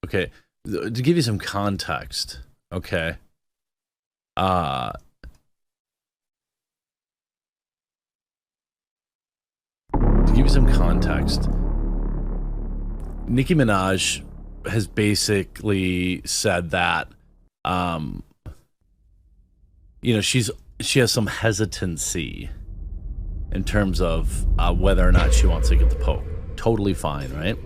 Okay, to give you some context, okay, uh, to give you some context, Nicki Minaj has basically said that, um, she has some hesitancy in terms of whether or not she wants to get the poke. Totally fine, right?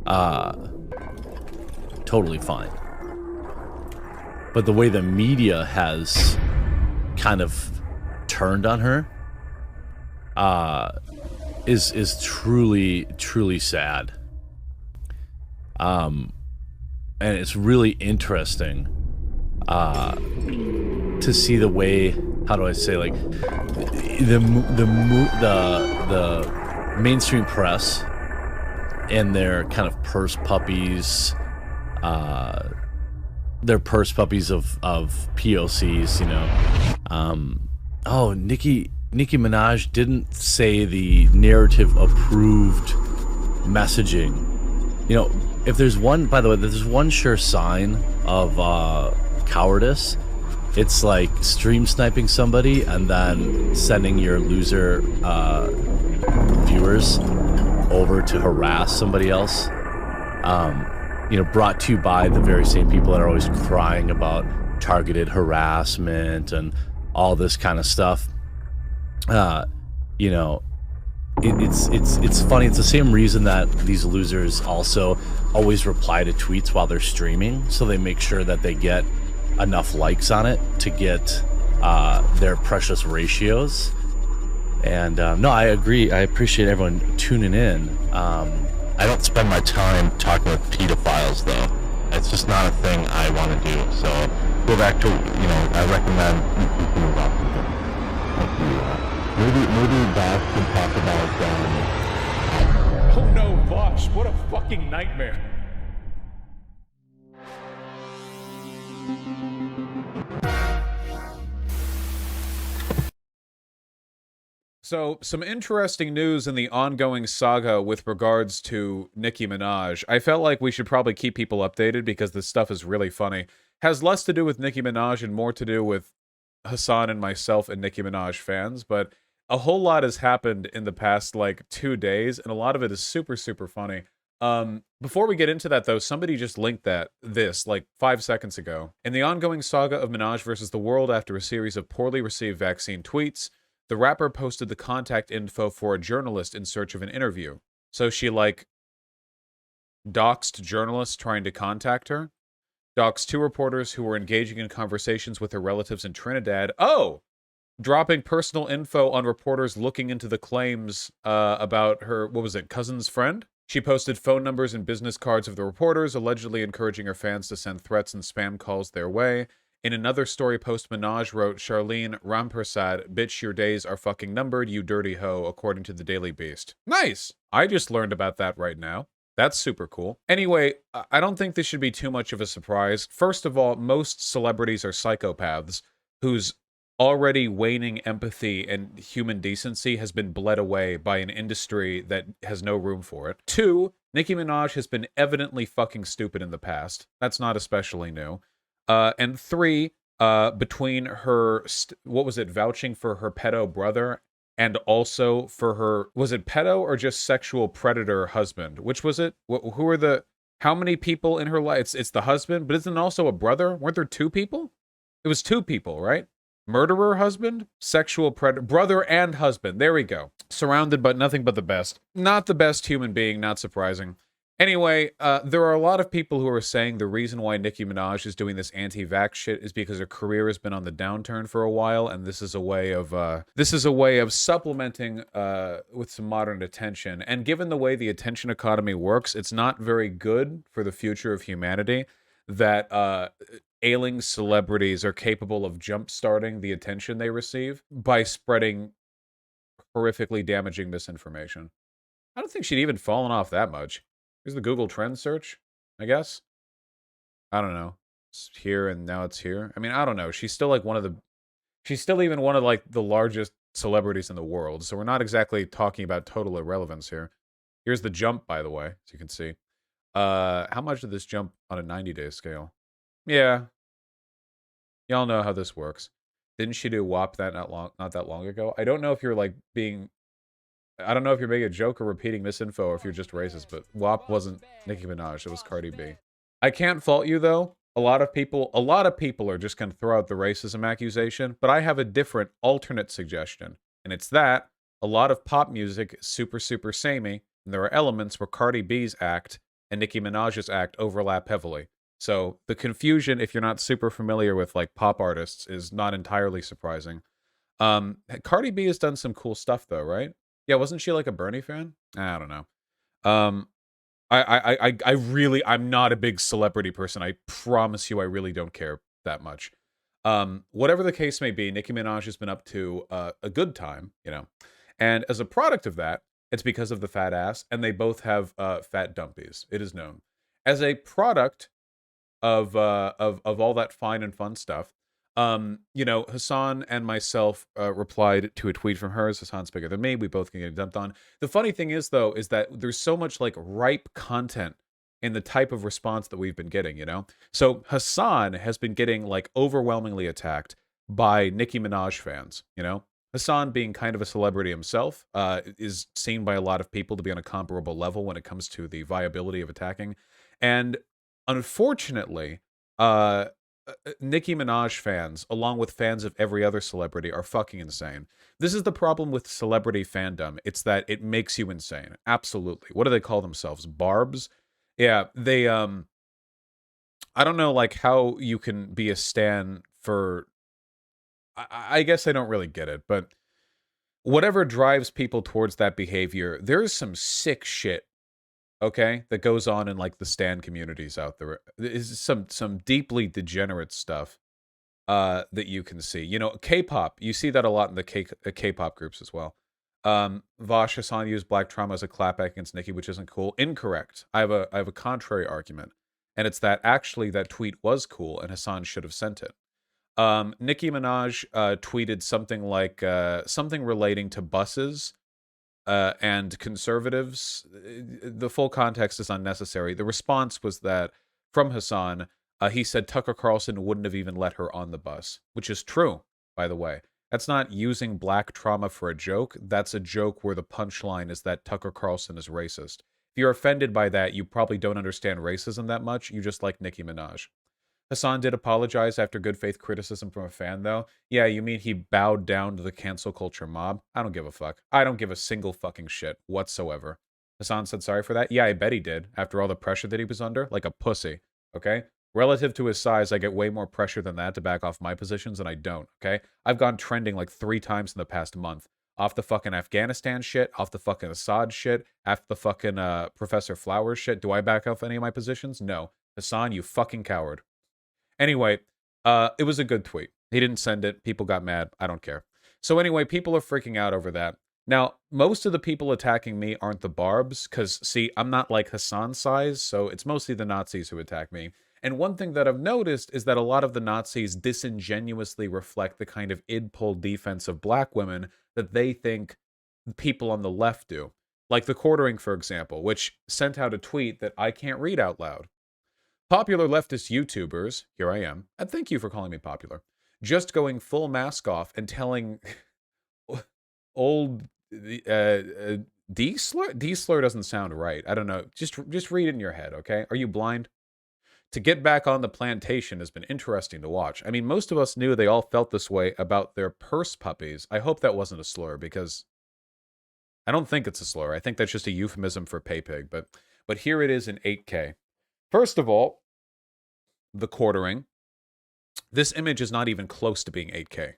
Uh, totally fine. But the way the media has kind of turned on her is truly sad. And it's really interesting to see the way, how do I say, like the mainstream press and their kind of purse puppies, their purse puppies of POCs, oh, Nicki Minaj didn't say the narrative approved messaging. If there's one, by the way, there's one sure sign of cowardice. It's like stream sniping somebody and then sending your loser viewers over to harass somebody else. Brought to you by the very same people that are always crying about targeted harassment and all this kind of stuff. It's funny. It's the same reason that these losers also always reply to tweets while they're streaming, so they make sure that they get enough likes on it to get their precious ratios. And no, I agree. I appreciate everyone tuning in. I don't spend my time talking with pedophiles, though. It's just not a thing I want to do. So go back to, I recommend you move off of it. Thank you. Maybe Boss can talk about. Oh no, Bosh! What a fucking nightmare. So, some interesting news in the ongoing saga with regards to Nicki Minaj. I felt like we should probably keep people updated because this stuff is really funny. Has less to do with Nicki Minaj and more to do with Hasan and myself and Nicki Minaj fans, but a whole lot has happened in the past, 2 days, and a lot of it is super, super funny. Before we get into that, though, somebody just linked this 5 seconds ago. In the ongoing saga of Minaj versus the world after a series of poorly received vaccine tweets, the rapper posted the contact info for a journalist in search of an interview. So she, doxed journalists trying to contact her. Doxed 2 reporters who were engaging in conversations with her relatives in Trinidad. Oh! Dropping personal info on reporters looking into the claims about her, cousin's friend? She posted phone numbers and business cards of the reporters, allegedly encouraging her fans to send threats and spam calls their way. In another story post, Minaj wrote, Charlene Rampersad, bitch, your days are fucking numbered, you dirty hoe, according to the Daily Beast. Nice! I just learned about that right now. That's super cool. Anyway, I don't think this should be too much of a surprise. First of all, most celebrities are psychopaths whose already waning empathy and human decency has been bled away by an industry that has no room for it. 2, Nicki Minaj has been evidently fucking stupid in the past. That's not especially new. And 3, between her, vouching for her pedo brother and also for her, was it pedo or just sexual predator husband? Which was it? Who are how many people in her life? It's the husband, but isn't it also a brother? Weren't there 2 people? It was 2 people, right? Murderer husband, sexual predator, brother and husband. There we go. Surrounded by nothing but the best. Not the best human being, not surprising. Anyway, there are a lot of people who are saying the reason why Nicki Minaj is doing this anti-vax shit is because her career has been on the downturn for a while, and this is a way of supplementing with some modern attention. And given the way the attention economy works, it's not very good for the future of humanity that ailing celebrities are capable of jump-starting the attention they receive by spreading horrifically damaging misinformation. I don't think she'd even fallen off that much. Here's the Google Trends search, I guess. I don't know. It's here and now it's here. I mean, I don't know. She's still she's still even one of the largest celebrities in the world. So we're not exactly talking about total irrelevance here. Here's the jump, by the way, as you can see. How much did this jump on a 90-day scale? Yeah, y'all know how this works. Didn't she do WAP that not that long ago? I don't know if you're like being I don't know if you're making a joke or repeating misinfo or if you're just racist, but WAP wasn't Nicki Minaj, it was Cardi B. I can't fault you though. A lot of people are just going to throw out the racism accusation, but I have a different alternate suggestion. And it's that a lot of pop music is super, super samey, and there are elements where Cardi B's act and Nicki Minaj's act overlap heavily. So the confusion, if you're not super familiar with like pop artists, is not entirely surprising. Cardi B has done some cool stuff though, right? Yeah, wasn't she like a Bernie fan? I don't know. Um, I'm not a big celebrity person. I promise you, I really don't care that much. Whatever the case may be, Nicki Minaj has been up to a good time, you know. And as a product of that, it's because of the fat ass, and they both have fat dumpies. It is known. As a product of all that fine and fun stuff, you know, Hasan and myself replied to a tweet from hers. Hasan's bigger than me. We both can get dumped on. The funny thing is, though, is that there's so much like ripe content in the type of response that we've been getting, you know? So Hasan has been getting like overwhelmingly attacked by Nicki Minaj fans, you know? Hasan, being kind of a celebrity himself, is seen by a lot of people to be on a comparable level when it comes to the viability of attacking. And unfortunately, Nicki Minaj fans, along with fans of every other celebrity, are fucking insane. This is the problem with celebrity fandom. It's that it makes you insane. Absolutely. What do they call themselves? Barbs? Yeah, they I don't know like how you can be a stan for I guess I don't really get it, but whatever drives people towards that behavior, there's some sick shit, okay, that goes on in like the stan communities out there. Is some deeply degenerate stuff that you can see. You know, K-pop, you see that a lot in the K-pop groups as well. Vosh Hassan used black trauma as a clapback against Nicki, which isn't cool. Incorrect. I have a contrary argument, and it's that actually that tweet was cool, and Hassan should have sent it. Nicki Minaj tweeted something like something relating to buses and conservatives. The full context is unnecessary. The response was that from Hasan, he said Tucker Carlson wouldn't have even let her on the bus, which is true, by the way. That's not using black trauma for a joke. That's a joke where the punchline is that Tucker Carlson is racist. If you're offended by that, you probably don't understand racism that much. You just like Nicki Minaj. Hasan did apologize after good faith criticism from a fan, though. Yeah, you mean he bowed down to the cancel culture mob? I don't give a fuck. I don't give a single fucking shit whatsoever. Hasan said sorry for that? Yeah, I bet he did, after all the pressure that he was under. Like a pussy, okay? Relative to his size, I get way more pressure than that to back off my positions, and I don't, okay? I've gone trending like 3 times in the past month. Off the fucking Afghanistan shit, off the fucking Assad shit, after the fucking Professor Flowers shit. Do I back off any of my positions? No. Hasan, you fucking coward. Anyway, it was a good tweet. He didn't send it. People got mad. I don't care. So anyway, people are freaking out over that. Now, most of the people attacking me aren't the barbs, because, see, I'm not like Hasan's size, so it's mostly the Nazis who attack me. And one thing that I've noticed is that a lot of the Nazis disingenuously reflect the kind of id-pull defense of black women that they think people on the left do. Like TheQuartering, for example, which sent out a tweet that I can't read out loud. Popular leftist YouTubers, here I am, and thank you for calling me popular, just going full mask off and telling old D-slur? D-slur doesn't sound right. I don't know. Just read it in your head, okay? Are you blind? To get back on the plantation has been interesting to watch. I mean, most of us knew they all felt this way about their purse puppies. I hope that wasn't a slur, because I don't think it's a slur. I think that's just a euphemism for pay pig, but here it is in 8K. First of all, TheQuartering. This image is not even close to being 8K.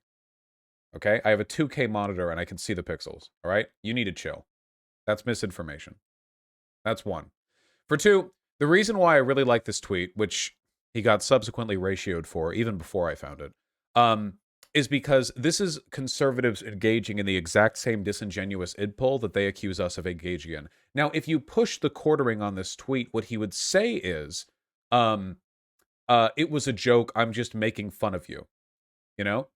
Okay? I have a 2K monitor and I can see the pixels. All right? You need to chill. That's misinformation. That's one. For two, the reason why I really like this tweet, which he got subsequently ratioed for even before I found it, is because this is conservatives engaging in the exact same disingenuous id-pull that they accuse us of engaging in. Now, if you push TheQuartering on this tweet, what he would say is, it was a joke, I'm just making fun of you. You know?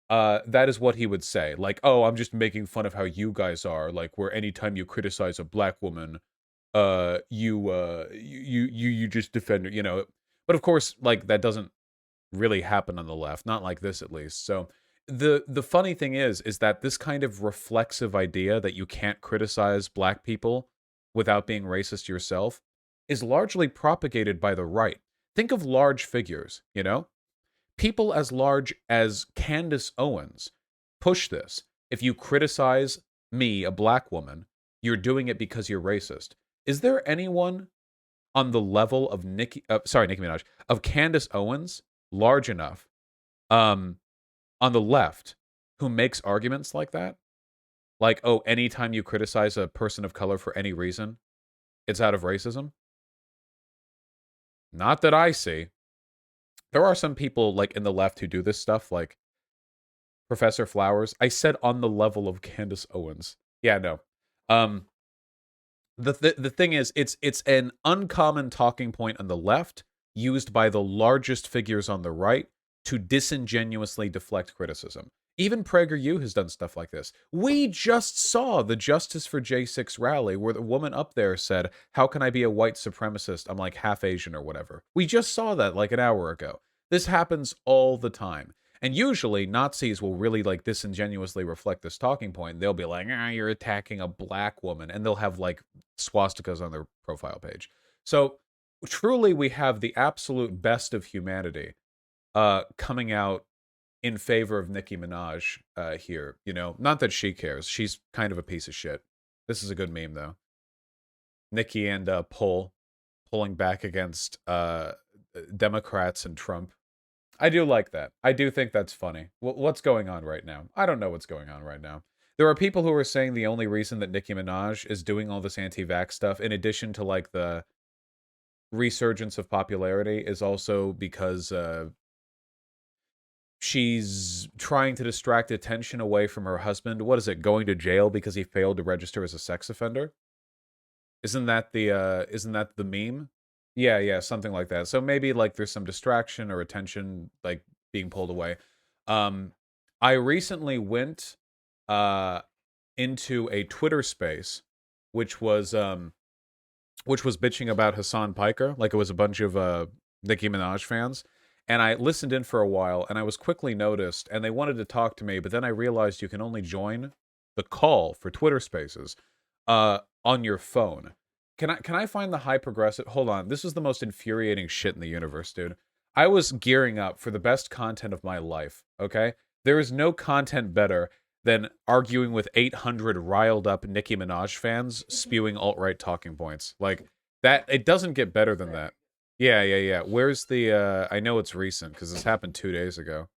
That is what he would say. Like, oh, I'm just making fun of how you guys are. Like, where anytime you criticize a black woman, you just defend, you know. But of course, like, that doesn't really happen on the left, not like this at least. So the funny thing is that this kind of reflexive idea that you can't criticize black people without being racist yourself is largely propagated by the right. Think of large figures, you know? People as large as Candace Owens push this. If you criticize me, a black woman, you're doing it because you're racist. Is there anyone on the level of Nicki Minaj, of Candace Owens, large enough, on the left, who makes arguments like that? Like, oh, anytime you criticize a person of color for any reason, it's out of racism? Not that I see. There are some people, like, in the left who do this stuff, like Professor Flowers. I said on the level of Candace Owens. Yeah, no. The thing is, it's an uncommon talking point on the left used by the largest figures on the right to disingenuously deflect criticism. Even PragerU has done stuff like this. We just saw the Justice for J6 rally where the woman up there said, "How can I be a white supremacist? I'm like half Asian or whatever." We just saw that like an hour ago. This happens all the time. And usually Nazis will really like disingenuously reflect this talking point. They'll be like, you're attacking a black woman. And they'll have like swastikas on their profile page. So truly we have the absolute best of humanity coming out in favor of Nicki Minaj here. You know, not that she cares. She's kind of a piece of shit. This is a good meme though. Nicki and pulling back against Democrats and Trump. I do like that. I do think that's funny. What's going on right now? I don't know what's going on right now. There are people who are saying the only reason that Nicki Minaj is doing all this anti-vax stuff, in addition to like the resurgence of popularity, is also because she's trying to distract attention away from her husband. What is it? Going to jail because he failed to register as a sex offender? Isn't that the meme? Yeah, something like that. So maybe like there's some distraction or attention like being pulled away. I recently went into a Twitter space which was bitching about Hasan Piker, like it was a bunch of Nicki Minaj fans. And I listened in for a while and I was quickly noticed and they wanted to talk to me, but then I realized you can only join the call for Twitter Spaces on your phone. Can I find the high progressive? Hold on. This is the most infuriating shit in the universe, dude. I was gearing up for the best content of my life, okay? There is no content better than arguing with 800 riled up Nicki Minaj fans spewing alt-right talking points. Like, that, it doesn't get better than that. Yeah. Where's the, I know it's recent, because this happened 2 days ago.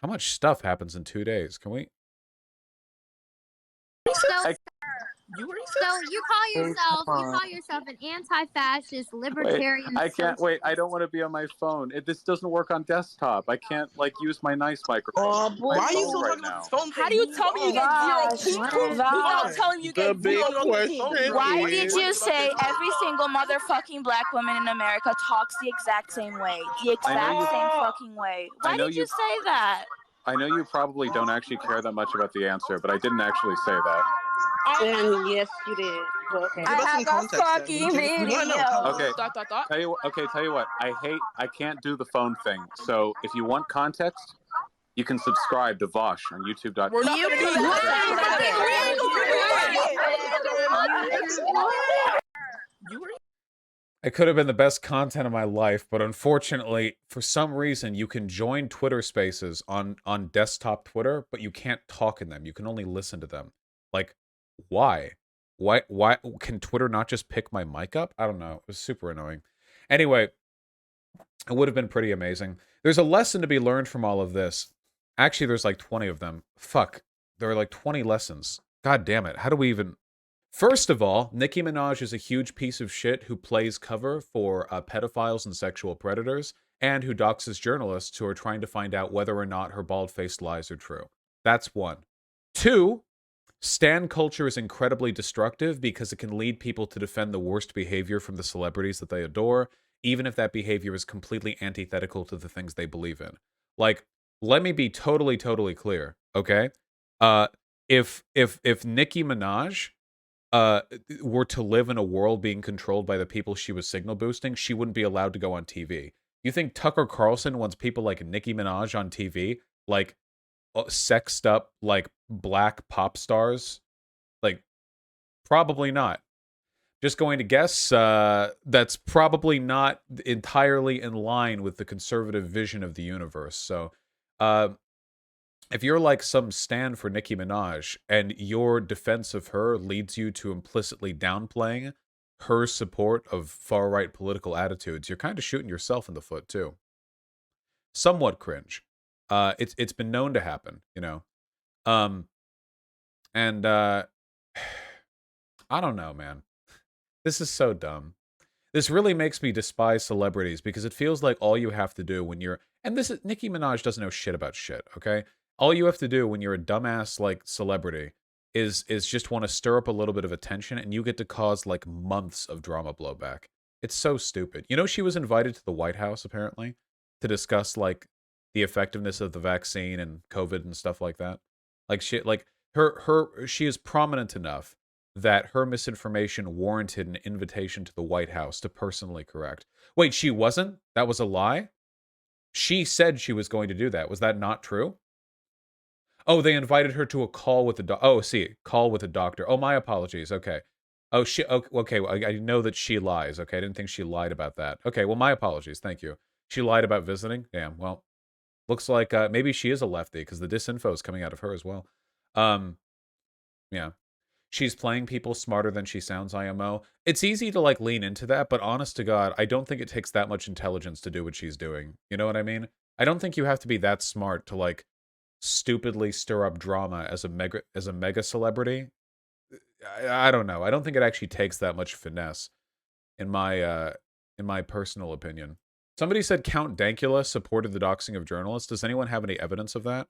How much stuff happens in 2 days? Can we? So you call yourself an anti-fascist libertarian. Wait, I can't wait. I don't want to be on my phone. This doesn't work on desktop. I can't like use my nice microphone. Why are you so right talking now? about this phone? How do you tell me you get zero people without telling you get zero people? Why did you say every single motherfucking black woman in America talks the exact same way? The exact same fucking way. Why did you say that? I know you probably don't actually care that much about the answer, but I didn't actually say that. And yes, you did. Okay. I have a fucking video. Okay. Tell you what. I can't do the phone thing. So if you want context, you can subscribe to Vosh on YouTube.com. We're not gonna do that. It could have been the best content of my life, but unfortunately, for some reason, you can join Twitter Spaces on desktop Twitter, but you can't talk in them. You can only listen to them. Like, why? Why can Twitter not just pick my mic up? I don't know. It was super annoying. Anyway, it would have been pretty amazing. There's a lesson to be learned from all of this. Actually, there's like 20 of them. Fuck. There are like 20 lessons. God damn it. How do we even... First of all, Nicki Minaj is a huge piece of shit who plays cover for pedophiles and sexual predators, and who doxes journalists who are trying to find out whether or not her bald-faced lies are true. That's one. Two, stan culture is incredibly destructive because it can lead people to defend the worst behavior from the celebrities that they adore, even if that behavior is completely antithetical to the things they believe in. Like, let me be totally clear, okay? If Nicki Minaj were to live in a world being controlled by the people she was signal boosting, she wouldn't be allowed to go on TV. You think Tucker Carlson wants people like Nicki Minaj on TV, like sexed up like black pop stars? Like, probably not. Just going to guess that's probably not entirely in line with the conservative vision of the universe. So, if you're like some stand for Nicki Minaj and your defense of her leads you to implicitly downplaying her support of far-right political attitudes, you're kind of shooting yourself in the foot too. Somewhat cringe. It's been known to happen, you know. And I don't know, man. This is so dumb. This really makes me despise celebrities because it feels like all you have to do when you're, and this is, Nicki Minaj doesn't know shit about shit, okay? All you have to do when you're a dumbass like celebrity is just want to stir up a little bit of attention, and you get to cause like months of drama blowback. It's so stupid. You know, she was invited to the White House apparently to discuss like the effectiveness of the vaccine and COVID and stuff like that. Like she is prominent enough that her misinformation warranted an invitation to the White House to personally correct. Wait, she wasn't? That was a lie? She said she was going to do that. Was that not true? Oh, they invited her to a call with the call with a doctor. Oh, my apologies. Okay. Oh, okay. Well, I know that she lies. Okay, I didn't think she lied about that. Okay, well, my apologies. Thank you. She lied about visiting? Damn, well, looks like maybe she is a lefty because the disinfo is coming out of her as well. Yeah. She's playing people smarter than she sounds, IMO. It's easy to, like, lean into that, but honest to God, I don't think it takes that much intelligence to do what she's doing. You know what I mean? I don't think you have to be that smart to, like, stupidly stir up drama as a mega celebrity. I don't know. I don't think it actually takes that much finesse, in my personal opinion. Somebody said Count Dankula supported the doxing of journalists. Does anyone have any evidence of that?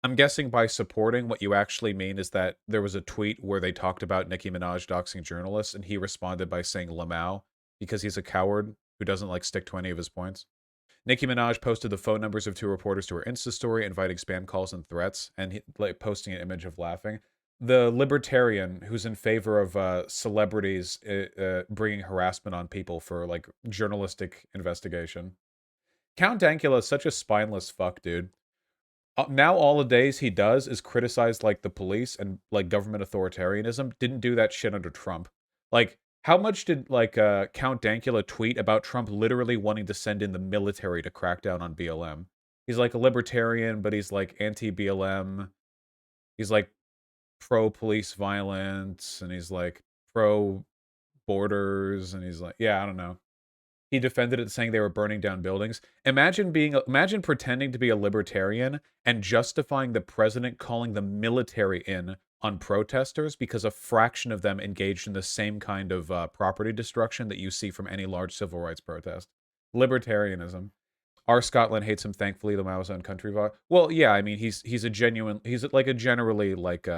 I'm guessing by supporting, what you actually mean is that there was a tweet where they talked about Nicki Minaj doxing journalists, and he responded by saying Lamau because he's a coward who doesn't like stick to any of his points. Nicki Minaj posted the phone numbers of 2 reporters to her Insta story, inviting spam calls and threats, and posting an image of laughing. The libertarian who's in favor of celebrities bringing harassment on people for like journalistic investigation. Count Dankula is such a spineless fuck, dude. Now all the days he does is criticize like the police and like government authoritarianism. Didn't do that shit under Trump. Like, how much did like Count Dankula tweet about Trump literally wanting to send in the military to crack down on BLM? He's like a libertarian, but he's like anti-BLM. He's like pro-police violence, and he's like pro-borders, and he's like, yeah, I don't know. He defended it, saying they were burning down buildings. Imagine pretending to be a libertarian and justifying the president calling the military in on protesters because a fraction of them engaged in the same kind of property destruction that you see from any large civil rights protest. Libertarianism. Our Scotland hates him, thankfully, the Mao's country vibe. Well, yeah, I mean, he's like a generally like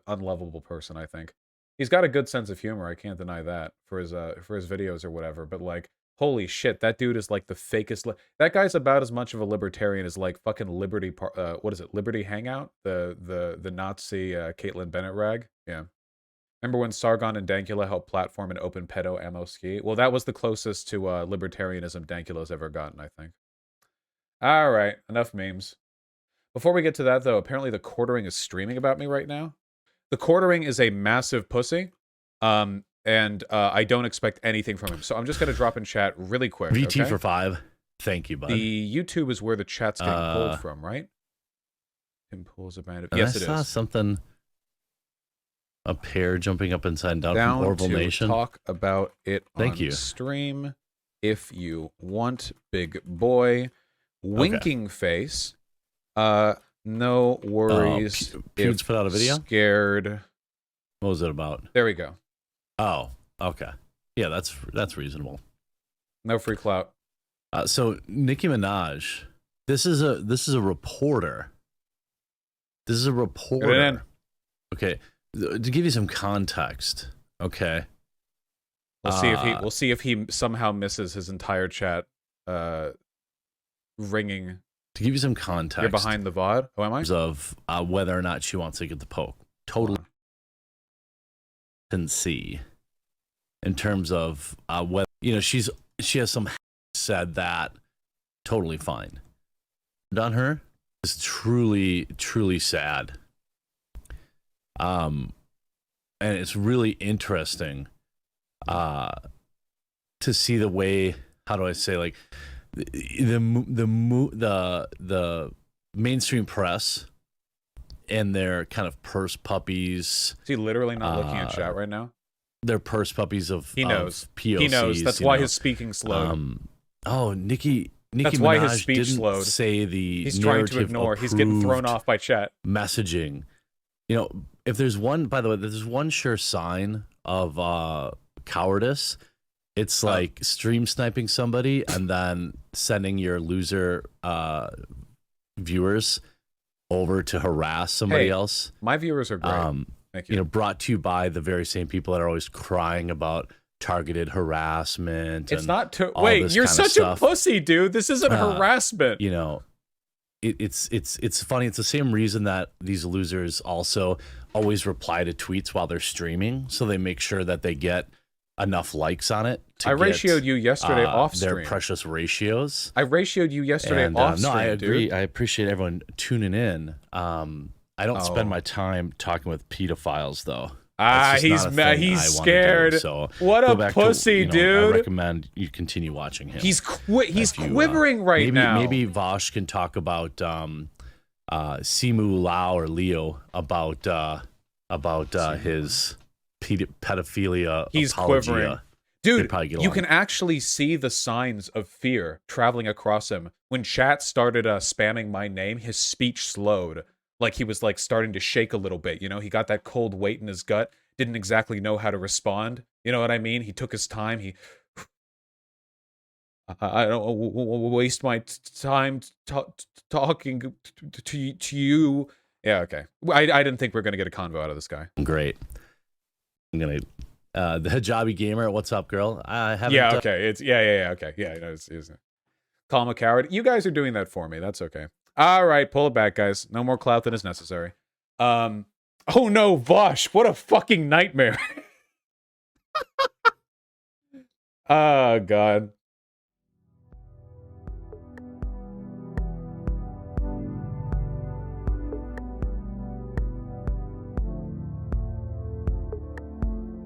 unlovable person, I think. He's got a good sense of humor, I can't deny that, for his videos or whatever, but like, holy shit, that dude is like the fakest. That guy's about as much of a libertarian as like fucking Liberty. What is it? Liberty Hangout, the Nazi Caitlyn Bennett rag. Yeah. Remember when Sargon and Dankula helped platform an open pedo ammo ski? Well, that was the closest to libertarianism Dankula's ever gotten, I think. All right, enough memes. Before we get to that, though, apparently TheQuartering is streaming about me right now. TheQuartering is a massive pussy. And I don't expect anything from him. So I'm just going to drop in chat really quick. VT okay? for 5. Thank you, bud. The YouTube is where the chat's getting pulled from, right? Tim pulls a band of... Yes, it is. I saw something... A pair jumping up inside down from Orville Nation. Talk about it on stream if you want, big boy. Winking face. No worries. Pewds put out a video? Scared. What was it about? There we go. Oh, okay. Yeah, that's reasonable. No free clout. So Nicki Minaj, this is a reporter. This is a reporter. Get it in. Okay, to give you some context. Okay, we'll see if he somehow misses his entire chat ringing. To give you some context, you're behind the VOD. Oh, am I? Of whether or not she wants to get the poke. Totally consistency in terms of whether, you know, she has some said that totally fine. Done her is truly, truly sad. And it's really interesting to see the way, how do I say, like the mainstream press and their kind of purse puppies. Is he literally not looking at chat right now? They're purse puppies of he knows. Of POCs, he knows. That's why his speaking slowed. Nicki That's Minaj why his speech didn't slowed. say the He's trying to ignore. He's getting thrown off by chat. Messaging. You know, if there's one, by the way, there's one sure sign of cowardice. It's like stream sniping somebody and then sending your loser viewers over to harass somebody else. My viewers are great. Thank you. You know, brought to you by the very same people that are always crying about targeted harassment. It's and not all wait, this you're kind of such a stuff. pussy, dude. This isn't harassment. You know, it's funny. It's the same reason that these losers also always reply to tweets while they're streaming, so they make sure that they get enough likes on it. I ratioed you yesterday off stream. Their precious ratios. I ratioed you yesterday off stream. No, I agree. Dude. I appreciate everyone tuning in. I don't spend my time talking with pedophiles though. He's scared. Do, so what a pussy, dude. I recommend you continue watching him. He's quivering right now. Maybe Vosh can talk about Simu Lao or Leo about his pedophilia. He's apologia. quivering. Dude, you can actually see the signs of fear traveling across him. When chat started spamming my name, his speech slowed. Like he was like starting to shake a little bit, you know? He got that cold weight in his gut, didn't exactly know how to respond. You know what I mean? He took his time. I don't waste my time talking to you. Yeah, okay. I didn't think we were going to get a convo out of this guy. Great. I'm going to... the hijabi gamer, what's up, girl? I haven't... Yeah, okay. It's okay. Yeah, it's call him a coward. You guys are doing that for me. That's okay. All right, pull it back, guys. No more clout than is necessary. Oh no, Vosh, what a fucking nightmare. Oh, God.